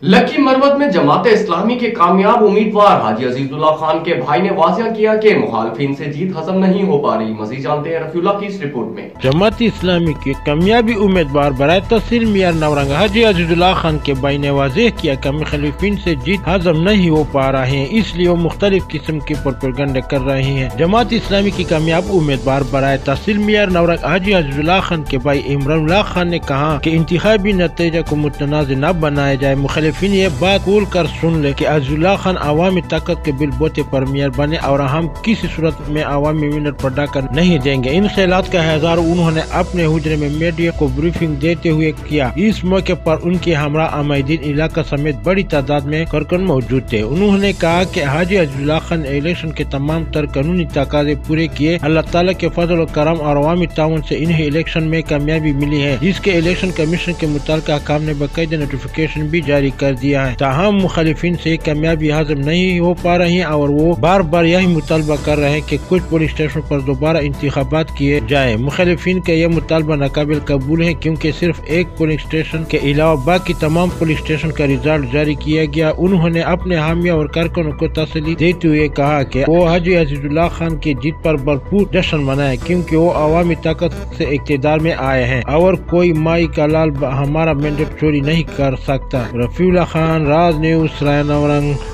Lucky Marwat में जमात इस्लामी के कामयाब उम्मीदवार हाजी अजीजुल्लाह खान के भाई ने वाज़ेह किया कि मुखालफिन से जीत हजम नहीं हो पा रही। मजीद जानते हैं रफीउल्लाह की इस रिपोर्ट में। जमात इस्लामी के कामयाबी उम्मीदवार बराए तहसील मियां नवरंग हाजी अजीजुल्लाह खान के भाई ने वाज़ेह किया कि मुखालिफिन से जीत हजम नहीं हो पा रहे हैं, इसलिए वो मुख्तलिफ किस्म की प्रोपेगेंडा कर रहे हैं। जमात इस्लामी की कामयाब उम्मीदवार बराए तहसील मियां नवरंग हाजी अजीजुल्लाह खान के भाई इमरानुल्लाह खान ने कहा कि इंतखाबी नतीजा को मुतनाज़ न बनाया जाए। मुखालिफिन ये बात खोल कर सुन ले कि अजीजुल्लाह खान अवामी ताकत के बिल बोते पर मेयर बने और हम किसी सूरत में अवामी मिनट पर डाकर नहीं देंगे। इन ख्यालात का इज़हार उन्होंने अपने हुजरे में मीडिया को ब्रीफिंग देते हुए किया। इस मौके पर उनके हमरा अमीदीन इलाका समेत बड़ी तादाद में कारकुन मौजूद थे। उन्होंने कहा कि हाजी अजीजुल्लाह खान इलेक्शन के तमाम तर कानूनी तकाज़े पूरे किए। अल्लाह ताला के फजल और करम और अवामी ताउन से इन्हें इलेक्शन में कामयाबी मिली है, जिसके इलेक्शन कमीशन के मुताल्लिक़ अहकाम ने बाकायदा नोटिफिकेशन भी जारी कर दिया है। ताहम मुखालिफिन से कामयाबी हासिल नहीं हो पा रही है और वो बार बार यही मुतालबा कर रहे हैं कि कुछ पुलिस स्टेशन पर दोबारा इंतखाबात किए जाए। मुखालिफिन का यह मुतालबा नाकाबिल कबूल है, क्योंकि सिर्फ एक पुलिस स्टेशन के अलावा बाकी तमाम पुलिस स्टेशन का रिजल्ट जारी किया गया। उन्होंने अपने हामिया और कारकुनों को तसल्ली देते हुए कहा कि वो हाजी अजीजुल्लाह खान की जीत पर भरपूर जश्न मनाए, क्योंकि वो अवामी ताकत से इक़्तिदार में आए हैं और कोई माई का लाल हमारा मैंडेट चोरी नहीं कर सकता। रफीउल्लाह खान, राज न्यूज़, नवरंग।